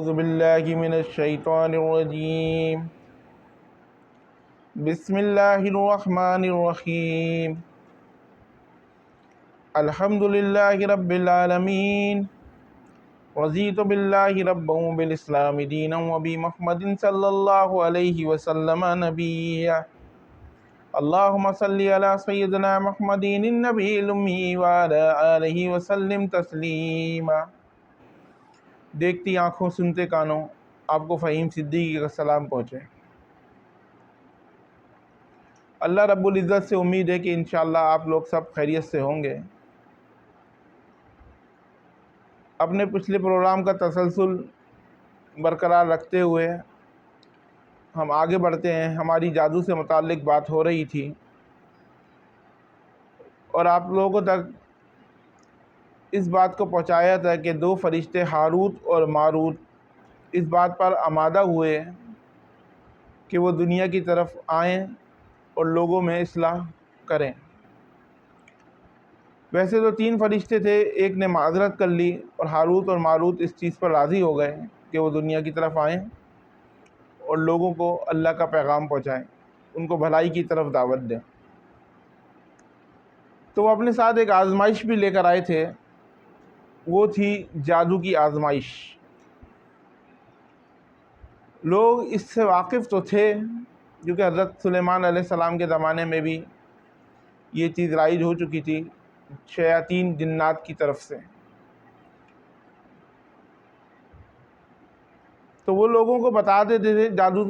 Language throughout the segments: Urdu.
أعوذ بالله من الشيطان الرجيم بسم الله الرحمن الرحيم الحمد لله رب العالمين رضيت بالله ربا وبالإسلام دينا وبمحمد صلى الله عليه وسلم نبيا اللهم صل على سيدنا محمد النبي الأمي وعلى آله وسلم تسلیما۔ دیکھتی آنکھوں سنتے کانوں، آپ کو فہیم صدیقی کا سلام پہنچے۔ اللہ رب العزت سے امید ہے کہ انشاءاللہ آپ لوگ سب خیریت سے ہوں گے۔ اپنے پچھلے پروگرام کا تسلسل برقرار رکھتے ہوئے ہم آگے بڑھتے ہیں۔ ہماری جادو سے متعلق بات ہو رہی تھی اور آپ لوگوں تک اس بات کو پہنچایا تھا کہ دو فرشتے ہاروت اور ماروت اس بات پر آمادہ ہوئے کہ وہ دنیا کی طرف آئیں اور لوگوں میں اصلاح کریں۔ ویسے تو تین فرشتے تھے، ایک نے معذرت کر لی اور ہاروت اور ماروت اس چیز پر راضی ہو گئے کہ وہ دنیا کی طرف آئیں اور لوگوں کو اللہ کا پیغام پہنچائیں، ان کو بھلائی کی طرف دعوت دیں۔ تو وہ اپنے ساتھ ایک آزمائش بھی لے کر آئے تھے، وہ تھی جادو کی آزمائش۔ لوگ اس سے واقف تو تھے کیونکہ حضرت سلیمان علیہ السلام کے زمانے میں بھی یہ چیز رائج ہو چکی تھی شیاطین جنات کی طرف سے۔ تو وہ لوگوں کو بتاتے تھے، جادو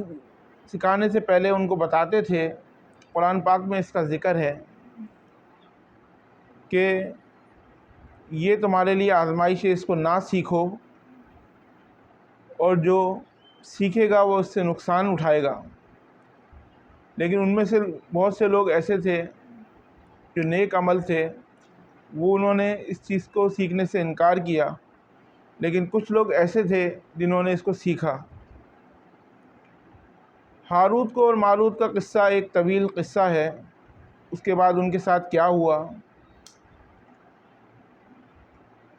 سکھانے سے پہلے ان کو بتاتے تھے۔ قرآن پاک میں اس کا ذکر ہے کہ یہ تمہارے لیے آزمائش ہے، اس کو نہ سیکھو، اور جو سیکھے گا وہ اس سے نقصان اٹھائے گا۔ لیکن ان میں سے بہت سے لوگ ایسے تھے جو نیک عمل تھے، وہ انہوں نے اس چیز کو سیکھنے سے انکار کیا، لیکن کچھ لوگ ایسے تھے جنہوں نے اس کو سیکھا۔ ہاروت کو اور ماروت کا قصہ ایک طویل قصہ ہے، اس کے بعد ان کے ساتھ کیا ہوا۔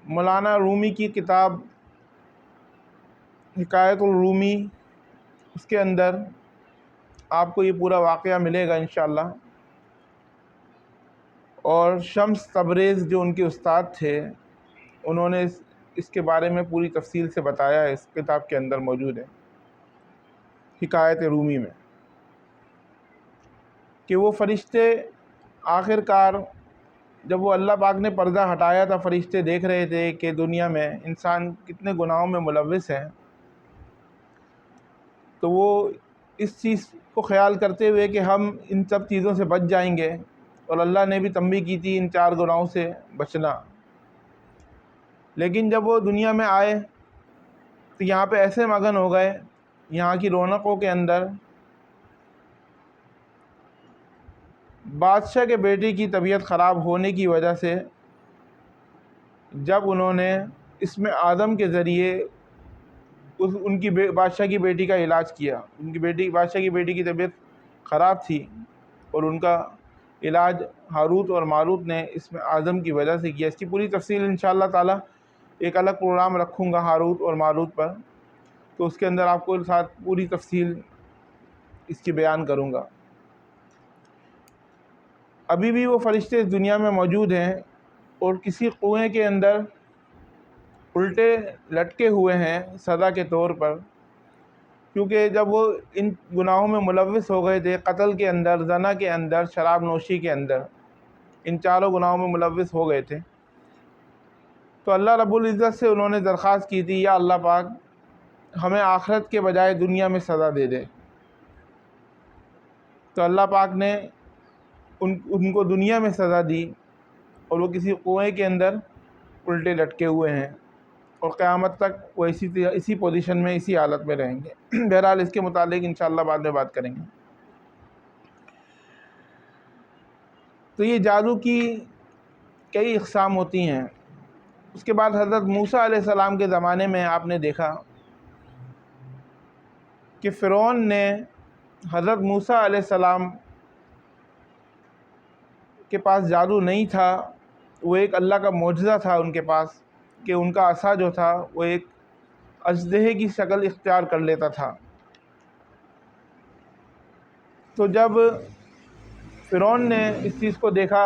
مولانا رومی کی کتاب حکایت الرومی، اس کے اندر آپ کو یہ پورا واقعہ ملے گا انشاءاللہ۔ اور شمس تبریز جو ان کے استاد تھے، انہوں نے اس کے بارے میں پوری تفصیل سے بتایا ہے، اس کتاب کے اندر موجود ہے حکایت رومی میں، کہ وہ فرشتے آخر کار جب وہ اللہ پاک نے پردہ ہٹایا تھا، فرشتے دیکھ رہے تھے کہ دنیا میں انسان کتنے گناہوں میں ملوث ہیں، تو وہ اس چیز کو خیال کرتے ہوئے کہ ہم ان سب چیزوں سے بچ جائیں گے، اور اللہ نے بھی تنبیہ کی تھی ان چار گناہوں سے بچنا۔ لیکن جب وہ دنیا میں آئے تو یہاں پہ ایسے مگن ہو گئے یہاں کی رونقوں کے اندر۔ بادشاہ کے بیٹے کی طبیعت خراب ہونے کی وجہ سے جب انہوں نے اس میں آدم کے ذریعے ان کی بادشاہ کی بیٹی کا علاج کیا، ان کی بادشاہ کی بیٹی کی طبیعت خراب تھی اور ان کا علاج ہاروت اور ماروت نے اس میں آدم کی وجہ سے کیا۔ اس کی پوری تفصیل انشاءاللہ تعالی ایک الگ پروگرام رکھوں گا ہاروت اور ماروت پر، تو اس کے اندر آپ کو ساتھ پوری تفصیل اس کی بیان کروں گا۔ ابھی بھی وہ فرشتے اس دنیا میں موجود ہیں اور کسی کنویں کے اندر الٹے لٹکے ہوئے ہیں سزا کے طور پر، کیونکہ جب وہ ان گناہوں میں ملوث ہو گئے تھے، قتل کے اندر، زنا کے اندر، شراب نوشی کے اندر، ان چاروں گناہوں میں ملوث ہو گئے تھے، تو اللہ رب العزت سے انہوں نے درخواست کی تھی، یا اللہ پاک ہمیں آخرت کے بجائے دنیا میں سزا دے دے۔ تو اللہ پاک نے ان کو دنیا میں سزا دی اور وہ کسی کنویں کے اندر الٹے لٹکے ہوئے ہیں، اور قیامت تک وہ اسی پوزیشن میں، اسی حالت میں رہیں گے۔ بہرحال اس کے متعلق انشاءاللہ بعد میں بات کریں گے۔ تو یہ جادو کی کئی اقسام ہوتی ہیں۔ اس کے بعد حضرت موسیٰ علیہ السلام کے زمانے میں آپ نے دیکھا کہ فرعون نے حضرت موسیٰ علیہ السلام کے پاس جادو نہیں تھا، وہ ایک اللہ کا معجزہ تھا ان کے پاس، کہ ان کا عصا جو تھا وہ ایک اژدہے کی شکل اختیار کر لیتا تھا۔ تو جب فرعون نے اس چیز کو دیکھا،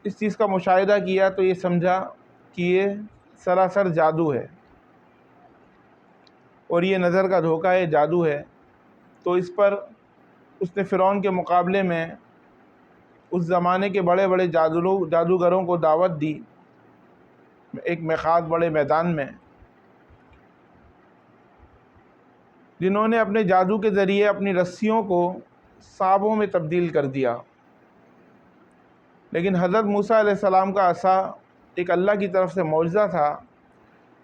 اس چیز کا مشاہدہ کیا، تو یہ سمجھا کہ یہ سراسر جادو ہے اور یہ نظر کا دھوکہ ہے، جادو ہے۔ تو اس پر اس نے فرعون کے مقابلے میں اس زمانے کے بڑے بڑے جادوگروں کو دعوت دی ایک میقات بڑے میدان میں، جنہوں نے اپنے جادو کے ذریعے اپنی رسیوں کو سانپوں میں تبدیل کر دیا۔ لیکن حضرت موسیٰ علیہ السلام کا عصا ایک اللہ کی طرف سے معجزہ تھا۔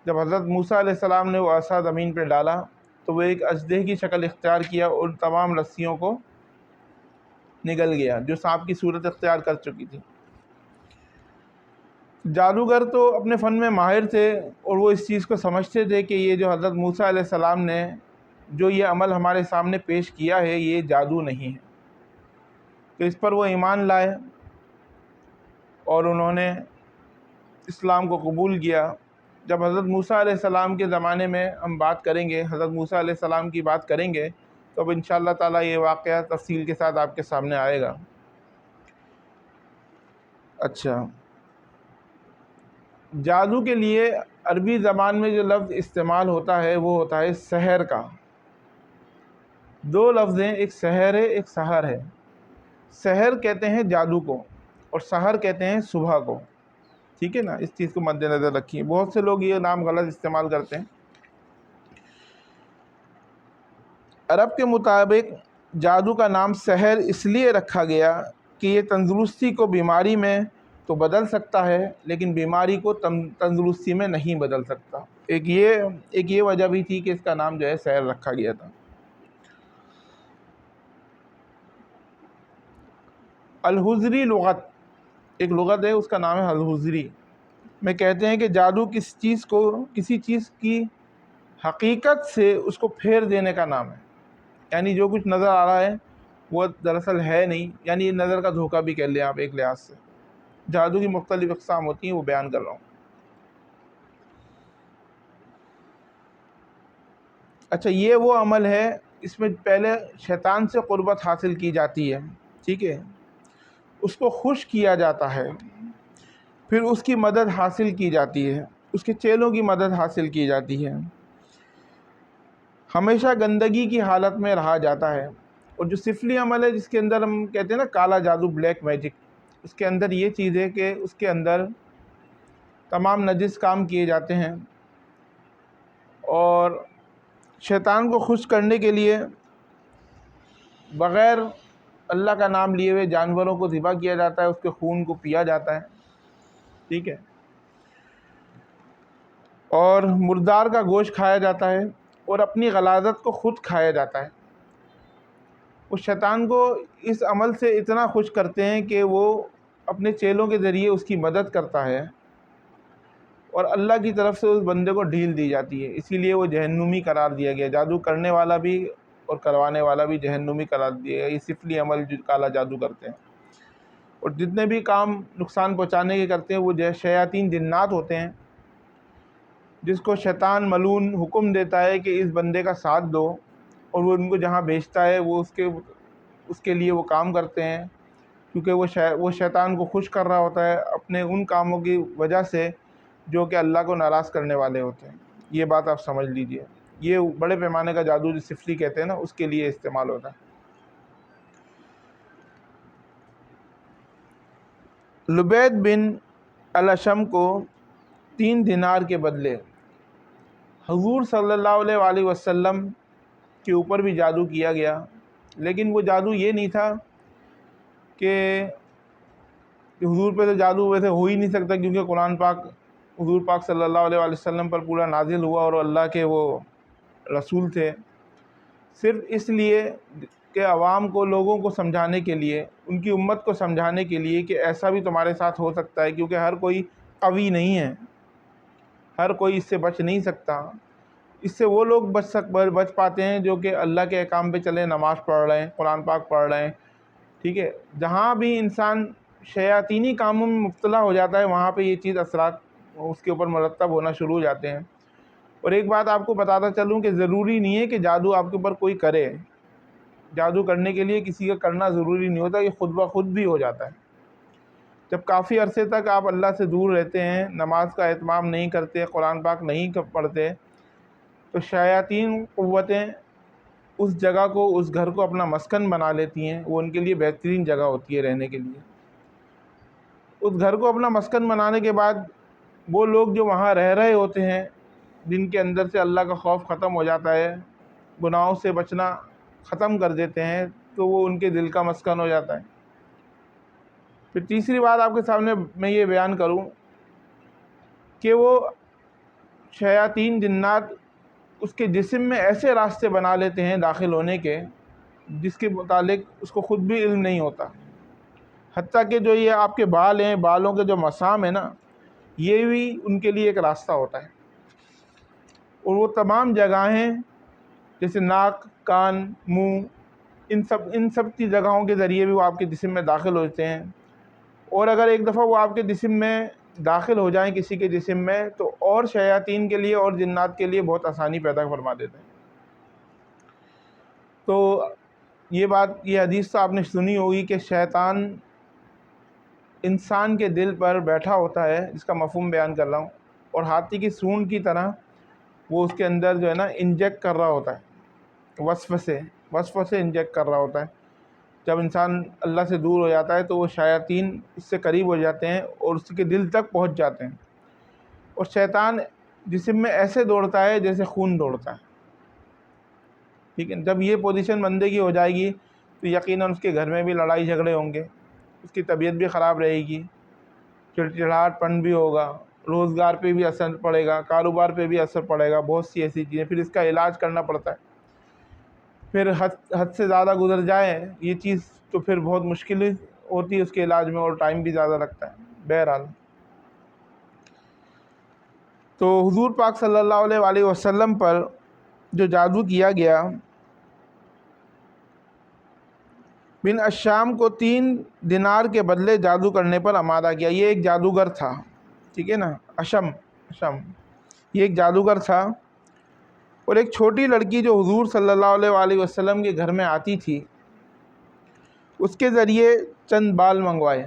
جب حضرت موسیٰ علیہ السلام نے وہ عصا زمین پہ ڈالا تو وہ ایک اژدہے کی شکل اختیار کیا اور تمام رسیوں کو نگل گیا جو سانپ کی صورت اختیار کر چکی تھی۔ جادوگر تو اپنے فن میں ماہر تھے اور وہ اس چیز کو سمجھتے تھے کہ یہ جو حضرت موسیٰ علیہ السلام نے جو یہ عمل ہمارے سامنے پیش کیا ہے یہ جادو نہیں ہے۔ تو اس پر وہ ایمان لائے اور انہوں نے اسلام کو قبول کیا۔ جب حضرت موسیٰ علیہ السلام کے زمانے میں ہم بات کریں گے، حضرت موسیٰ علیہ السلام کی بات کریں گے، تو اب انشاءاللہ تعالیٰ یہ واقعہ تفصیل کے ساتھ آپ کے سامنے آئے گا۔ اچھا، جادو کے لیے عربی زبان میں جو لفظ استعمال ہوتا ہے وہ ہوتا ہے سحر کا۔ دو لفظ ہیں، ایک سحر ہے، ایک سحر ہے۔ سحر کہتے ہیں جادو کو اور سحر کہتے ہیں صبح کو، ٹھیک ہے نا؟ اس چیز کو مد نظر رکھیے، بہت سے لوگ یہ نام غلط استعمال کرتے ہیں۔ عرب کے مطابق جادو کا نام سحر اس لیے رکھا گیا کہ یہ تندرستی کو بیماری میں تو بدل سکتا ہے لیکن بیماری کو تندرستی میں نہیں بدل سکتا۔ ایک یہ وجہ بھی تھی کہ اس کا نام جو ہے سحر رکھا گیا تھا۔ الحزری لغت، ایک لغت ہے، اس کا نام ہے الحزری، میں کہتے ہیں کہ جادو کسی چیز کی حقیقت سے اس کو پھیر دینے کا نام ہے، یعنی جو کچھ نظر آ رہا ہے وہ دراصل ہے نہیں، یعنی یہ نظر کا دھوکہ بھی کہہ لیں آپ ایک لحاظ سے۔ جادو کی مختلف اقسام ہوتی ہیں، وہ بیان کر رہا ہوں۔ اچھا، یہ وہ عمل ہے اس میں پہلے شیطان سے قربت حاصل کی جاتی ہے، ٹھیک ہے، اس کو خوش کیا جاتا ہے، پھر اس کی مدد حاصل کی جاتی ہے، اس کے چیلوں کی مدد حاصل کی جاتی ہے، ہمیشہ گندگی کی حالت میں رہا جاتا ہے۔ اور جو سفلی عمل ہے جس کے اندر ہم کہتے ہیں نا کالا جادو، بلیک میجک، اس کے اندر یہ چیز ہے کہ اس کے اندر تمام نجس کام کیے جاتے ہیں اور شیطان کو خوش کرنے کے لیے بغیر اللہ کا نام لیے ہوئے جانوروں کو ذبح کیا جاتا ہے، اس کے خون کو پیا جاتا ہے، ٹھیک ہے، اور مردار کا گوشت کھایا جاتا ہے اور اپنی غلاظت کو خود کھایا جاتا ہے۔ وہ شیطان کو اس عمل سے اتنا خوش کرتے ہیں کہ وہ اپنے چیلوں کے ذریعے اس کی مدد کرتا ہے اور اللہ کی طرف سے اس بندے کو ڈھیل دی جاتی ہے، اسی لیے وہ جہنمی قرار دیا گیا۔ جادو کرنے والا بھی اور کروانے والا بھی جہنمی قرار دیا گیا۔ یہ سفلی عمل جو کالا جادو کرتے ہیں اور جتنے بھی کام نقصان پہنچانے کے کرتے ہیں وہ شیاطین جنات ہوتے ہیں، جس کو شیطان ملعون حکم دیتا ہے کہ اس بندے کا ساتھ دو، اور وہ ان کو جہاں بھیجتا ہے وہ اس کے لیے وہ کام کرتے ہیں، کیونکہ وہ شیطان کو خوش کر رہا ہوتا ہے اپنے ان کاموں کی وجہ سے جو کہ اللہ کو ناراض کرنے والے ہوتے ہیں۔ یہ بات آپ سمجھ لیجئے، یہ بڑے پیمانے کا جادو جو سفلی کہتے ہیں نا، اس کے لیے استعمال ہوتا ہے۔ لبید بن الاشم کو 3 دینار کے بدلے حضور صلی اللہ علیہ وآلہ وسلم کے اوپر بھی جادو کیا گیا، لیکن وہ جادو یہ نہیں تھا کہ حضور پہ تو جادو ویسے ہو ہی نہیں سکتا، کیونکہ قرآن پاک حضور پاک صلی اللہ علیہ وآلہ وسلم پر پورا نازل ہوا اور اللہ کے وہ رسول تھے۔ صرف اس لیے کہ عوام کو، لوگوں کو سمجھانے کے لیے، ان کی امت کو سمجھانے کے لیے کہ ایسا بھی تمہارے ساتھ ہو سکتا ہے، کیونکہ ہر کوئی قوی نہیں ہے، ہر کوئی اس سے بچ نہیں سکتا۔ اس سے وہ لوگ بچ پاتے ہیں جو کہ اللہ کے احکام پہ چلے، نماز پڑھ رہے ہیں، قرآن پاک پڑھ رہے ہیں، ٹھیک ہے۔ جہاں بھی انسان شیاطینی کاموں میں مبتلا ہو جاتا ہے وہاں پہ یہ چیز اثرات اس کے اوپر مرتب ہونا شروع ہو جاتے ہیں۔ اور ایک بات آپ کو بتاتا چلوں کہ ضروری نہیں ہے کہ جادو آپ کے اوپر کوئی کرے. جادو کرنے کے لیے کسی کا کرنا ضروری نہیں ہوتا، یہ خود بخود بھی ہو جاتا ہے. جب کافی عرصے تک آپ اللہ سے دور رہتے ہیں، نماز کا اہتمام نہیں کرتے، قرآن پاک نہیں پڑھتے، تو شیاطین قوتیں اس جگہ کو، اس گھر کو اپنا مسکن بنا لیتی ہیں. وہ ان کے لیے بہترین جگہ ہوتی ہے رہنے کے لیے. اس گھر کو اپنا مسکن بنانے کے بعد وہ لوگ جو وہاں رہ رہے ہوتے ہیں، جن کے اندر سے اللہ کا خوف ختم ہو جاتا ہے، گناہوں سے بچنا ختم کر دیتے ہیں، تو وہ ان کے دل کا مسکن ہو جاتا ہے. پھر تیسری بات آپ کے سامنے میں یہ بیان کروں کہ وہ شیاطین جنات اس کے جسم میں ایسے راستے بنا لیتے ہیں داخل ہونے کے، جس کے متعلق اس کو خود بھی علم نہیں ہوتا. حتیٰ کہ جو یہ آپ کے بال ہیں، بالوں کے جو مسام ہیں نا، یہ بھی ان کے لیے ایک راستہ ہوتا ہے. اور وہ تمام جگہیں جیسے ناک، کان، منہ، ان سب کی جگہوں کے ذریعے بھی وہ آپ کے جسم میں داخل ہوتے ہیں. اور اگر ایک دفعہ وہ آپ کے جسم میں داخل ہو جائیں کسی کے جسم میں، تو اور شیاطین کے لیے اور جنات کے لیے بہت آسانی پیدا فرما دیتے ہیں. تو یہ حدیث تو آپ نے سنی ہوگی کہ شیطان انسان کے دل پر بیٹھا ہوتا ہے، جس کا مفہوم بیان کر رہا ہوں، اور ہاتھی کی سونڈ کی طرح وہ اس کے اندر جو ہے نا انجیکٹ کر رہا ہوتا ہے، وسوسے سے انجیکٹ کر رہا ہوتا ہے. جب انسان اللہ سے دور ہو جاتا ہے تو وہ شیاطین اس سے قریب ہو جاتے ہیں اور اس کے دل تک پہنچ جاتے ہیں. اور شیطان جسم میں ایسے دوڑتا ہے جیسے خون دوڑتا ہے. ٹھیک ہے، جب یہ پوزیشن بندے کی ہو جائے گی تو یقیناً اس کے گھر میں بھی لڑائی جھگڑے ہوں گے، اس کی طبیعت بھی خراب رہے گی، چڑچڑاہٹ پن بھی ہوگا، روزگار پہ بھی اثر پڑے گا، کاروبار پہ بھی اثر پڑے گا، بہت سی ایسی چیزیں. پھر اس کا علاج کرنا پڑتا ہے. پھر حد سے زیادہ گزر جائے یہ چیز تو پھر بہت مشکل ہوتی ہے اس کے علاج میں، اور ٹائم بھی زیادہ لگتا ہے. بہرحال تو حضور پاک صلی اللہ علیہ وآلہ وسلم پر جو جادو کیا گیا، بن الشام کو 3 دینار کے بدلے جادو کرنے پر آمادہ کیا. یہ ایک جادوگر تھا، ٹھیک ہے نا، اشم، یہ ایک جادوگر تھا. اور ایک چھوٹی لڑکی جو حضور صلی اللہ علیہ وآلہ وسلم کے گھر میں آتی تھی، اس کے ذریعے چند بال منگوائے.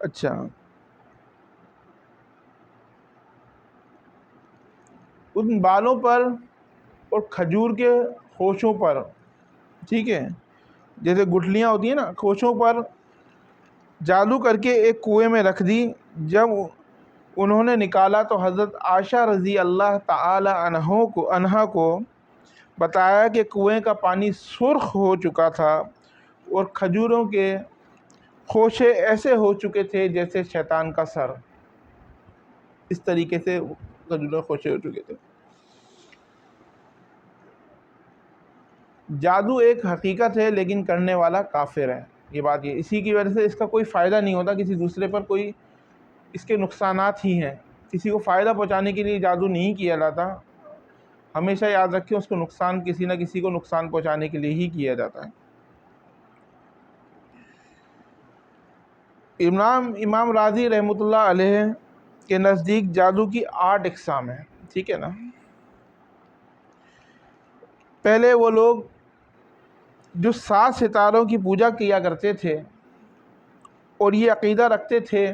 اچھا، ان بالوں پر اور کھجور کے خوشوں پر، ٹھیک ہے، جیسے گٹھلیاں ہوتی ہیں نا، خوشوں پر جادو کر کے ایک کنویں میں رکھ دی. جب انہوں نے نکالا تو حضرت عائشہ رضی اللہ تعالی عنہا کو بتایا کہ کنویں کا پانی سرخ ہو چکا تھا اور کھجوروں کے خوشے ایسے ہو چکے تھے جیسے شیطان کا سر. اس طریقے سے کھجوروں کے خوشے ہو چکے تھے. جادو ایک حقیقت ہے لیکن کرنے والا کافر ہے. یہ بات یہ اسی کی وجہ سے اس کا کوئی فائدہ نہیں ہوتا کسی دوسرے پر، کوئی اس کے نقصانات ہی ہیں. کسی کو فائدہ پہنچانے کے لیے جادو نہیں کیا جاتا. ہمیشہ یاد رکھیں اس کو نقصان، کسی نہ کسی کو نقصان پہنچانے کے لیے ہی کیا جاتا ہے. امام راضی رحمۃ اللہ علیہ کے نزدیک جادو کی 8 اقسام ہیں. ٹھیک ہے نا. پہلے وہ لوگ جو 7 ستاروں کی پوجا کیا کرتے تھے اور یہ عقیدہ رکھتے تھے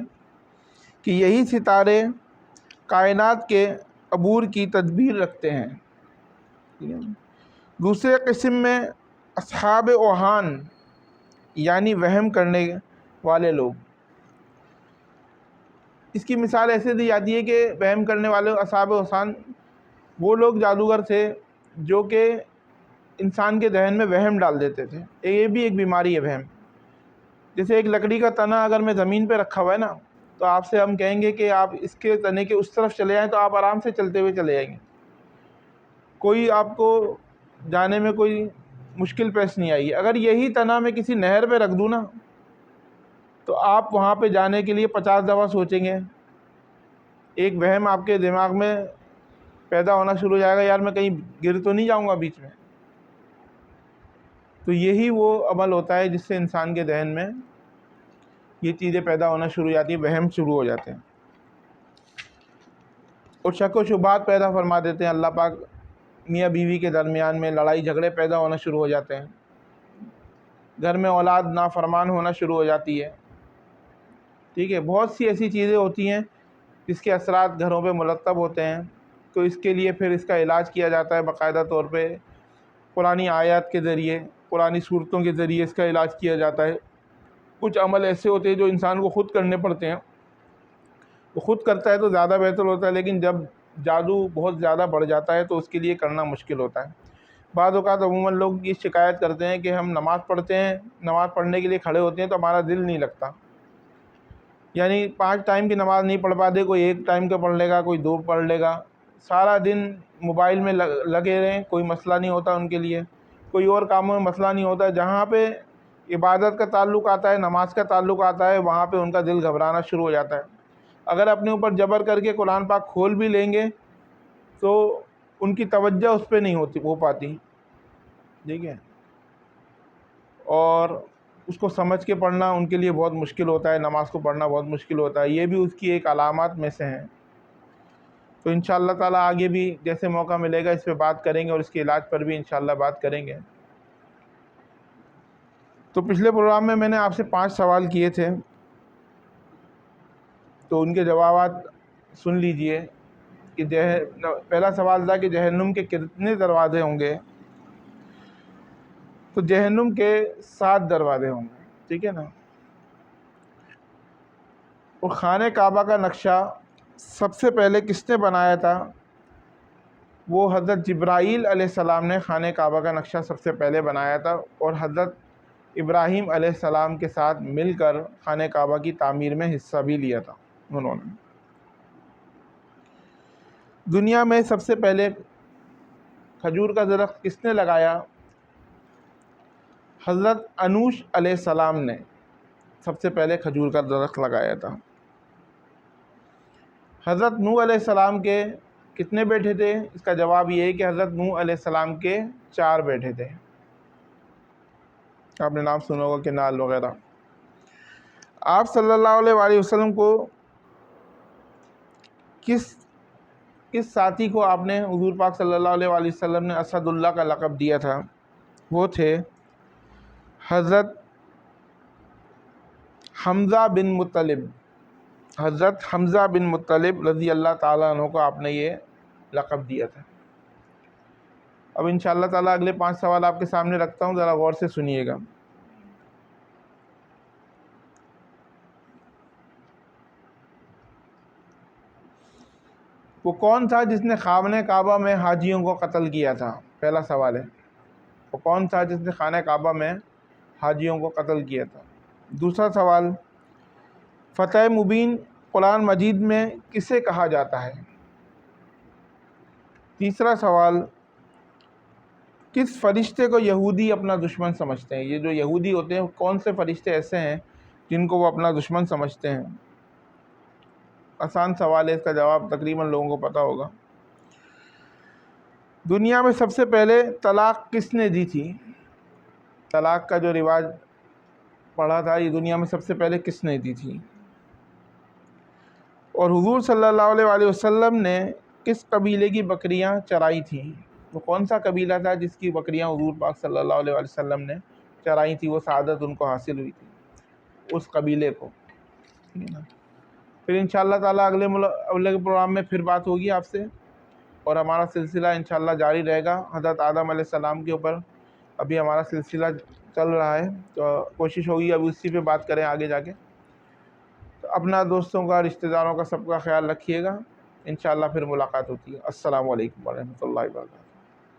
کہ یہی ستارے کائنات کے عبور کی تدبیر رکھتے ہیں. دوسرے قسم میں اصحاب اوہان، یعنی وہم کرنے والے لوگ. اس کی مثال ایسے دی جاتی ہے کہ وہم کرنے والے اصحاب اوہان وہ لوگ جادوگر تھے جو کہ انسان کے ذہن میں وہم ڈال دیتے تھے. یہ بھی ایک بیماری ہے وہم. جیسے ایک لکڑی کا تنا اگر میں زمین پہ رکھا ہوا ہے نا، تو آپ سے ہم کہیں گے کہ آپ اس کے تنے کے اس طرف چلے جائیں تو آپ آرام سے چلتے ہوئے چلے جائیں گے، کوئی آپ کو جانے میں کوئی مشکل پیش نہیں آئی. اگر یہی تنا میں کسی نہر پہ رکھ دوں نا، تو آپ وہاں پہ جانے کے لیے 50 دفعہ سوچیں گے. ایک وہم آپ کے دماغ میں پیدا ہونا شروع ہو جائے گا، یار میں کہیں گر تو نہیں جاؤں گا بیچ میں. تو یہی وہ عمل ہوتا ہے جس سے انسان کے ذہن میں یہ چیزیں پیدا ہونا شروع ہو جاتی ہیں، وہم شروع ہو جاتے ہیں. اور شک و شبہات پیدا فرما دیتے ہیں۔ اللہ پاک میاں بیوی کے درمیان میں لڑائی جھگڑے پیدا ہونا شروع ہو جاتے ہیں، گھر میں اولاد نافرمان ہونا شروع ہو جاتی ہے، ٹھیک ہے، بہت سی ایسی چیزیں ہوتی ہیں جس کے اثرات گھروں پہ مرتب ہوتے ہیں۔ تو اس کے لیے پھر اس کا علاج کیا جاتا ہے باقاعدہ طور پہ، قرآنی آیات کے ذریعے، قرآنی صورتوں کے ذریعے اس کا علاج کیا جاتا ہے۔ کچھ عمل ایسے ہوتے ہیں جو انسان کو خود کرنے پڑتے ہیں، وہ خود کرتا ہے تو زیادہ بہتر ہوتا ہے، لیکن جب جادو بہت زیادہ بڑھ جاتا ہے تو اس کے لیے کرنا مشکل ہوتا ہے۔ بعض اوقات عموماً لوگ یہ شکایت کرتے ہیں کہ ہم نماز پڑھتے ہیں، نماز پڑھنے کے لیے کھڑے ہوتے ہیں تو ہمارا دل نہیں لگتا، یعنی 5 ٹائم کی نماز نہیں پڑھ پاتے، کوئی 1 ٹائم کا پڑھ لے گا، کوئی 2 پڑھ لے گا، سارا دن موبائل میں لگے رہیں، کوئی مسئلہ نہیں ہوتا ان کے لیے، کوئی اور کاموں میں مسئلہ نہیں ہوتا۔ جہاں پہ عبادت کا تعلق آتا ہے، نماز کا تعلق آتا ہے، وہاں پہ ان کا دل گھبرانا شروع ہو جاتا ہے۔ اگر اپنے اوپر جبر کر کے قرآن پاک کھول بھی لیں گے تو ان کی توجہ اس پہ نہیں ہو پاتی، ٹھیک ہے، اور اس کو سمجھ کے پڑھنا ان کے لیے بہت مشکل ہوتا ہے، نماز کو پڑھنا بہت مشکل ہوتا ہے۔ یہ بھی اس کی ایک علامات میں سے ہیں۔ تو انشاءاللہ تعالیٰ آگے بھی جیسے موقع ملے گا اس پہ بات کریں گے، اور اس کے علاج پر بھی انشاءاللہ بات کریں گے۔ تو پچھلے پروگرام میں نے آپ سے 5 سوال کیے تھے، تو ان کے جوابات سن لیجئے کہ پہلا سوال تھا کہ جہنم کے کتنے دروازے ہوں گے؟ تو جہنم کے 7 دروازے ہوں گے، ٹھیک ہے نا۔ اور خانہ کعبہ کا نقشہ سب سے پہلے کس نے بنایا تھا؟ وہ حضرت جبرائیل علیہ السلام نے خانہ کعبہ کا نقشہ سب سے پہلے بنایا تھا، اور حضرت ابراہیم علیہ السلام کے ساتھ مل کر خانہ کعبہ کی تعمیر میں حصہ بھی لیا تھا انہوں نے۔ دنیا میں سب سے پہلے کھجور کا درخت کس نے لگایا؟ حضرت انوش علیہ السلام نے سب سے پہلے کھجور کا درخت لگایا تھا۔ حضرت نوح علیہ السلام کے کتنے بیٹے تھے؟ اس کا جواب یہ ہے کہ حضرت نوح علیہ السلام کے 4 بیٹے تھے۔ آپ نے نام سنا ہوگا کنال وغیرہ۔ آپ صلی اللہ علیہ وآلہ وسلم کو کس ساتھی کو آپ نے، حضور پاک صلی اللہ علیہ وآلہ وسلم نے اسد اللہ کا لقب دیا تھا؟ وہ تھے حضرت حمزہ بن مطلب۔ حضرت حمزہ بن مطلب رضی اللہ تعالیٰ عنہ کو آپ نے یہ لقب دیا تھا۔ اب انشاءاللہ تعالیٰ اگلے 5 سوال آپ کے سامنے رکھتا ہوں، ذرا غور سے سنیے گا۔ وہ کون تھا جس نے خانہ کعبہ میں حاجیوں کو قتل کیا تھا؟ پہلا سوال ہے، وہ کون تھا جس نے خانہ کعبہ میں حاجیوں کو قتل کیا تھا؟ دوسرا سوال، فتح مبین قرآن مجید میں کسے کہا جاتا ہے؟ تیسرا سوال، کس فرشتے کو یہودی اپنا دشمن سمجھتے ہیں؟ یہ جو یہودی ہوتے ہیں کون سے فرشتے ایسے ہیں جن کو وہ اپنا دشمن سمجھتے ہیں؟ آسان سوال ہے، اس کا جواب تقریباً لوگوں کو پتہ ہوگا۔ دنیا میں سب سے پہلے طلاق کس نے دی تھی؟ طلاق کا جو رواج پڑھا تھا، یہ دنیا میں سب سے پہلے کس نے دی تھی؟ اور حضور صلی اللہ علیہ وآلہ وسلم نے کس قبیلے کی بکریاں چرائی تھیں؟ وہ کون سا قبیلہ تھا جس کی بکریاں حضور پاک صلی اللہ علیہ وآلہ وسلم نے چرائی تھی، وہ سعادت ان کو حاصل ہوئی تھی اس قبیلے کو، ٹھیک ہے نا۔ پھر انشاءاللہ تعالیٰ اگلے پروگرام میں پھر بات ہوگی آپ سے، اور ہمارا سلسلہ انشاءاللہ جاری رہے گا حضرت آدم علیہ السلام کے اوپر۔ ابھی ہمارا سلسلہ چل رہا ہے، تو کوشش ہوگی ابھی اسی پہ بات کریں آگے جا کے۔ تو اپنا، دوستوں کا، رشتہ داروں کا، سب کا خیال رکھیے گا۔ انشاءاللہ پھر ملاقات ہوتی ہے۔ السلام علیکم ورحمۃ اللہ وبرکاتہ۔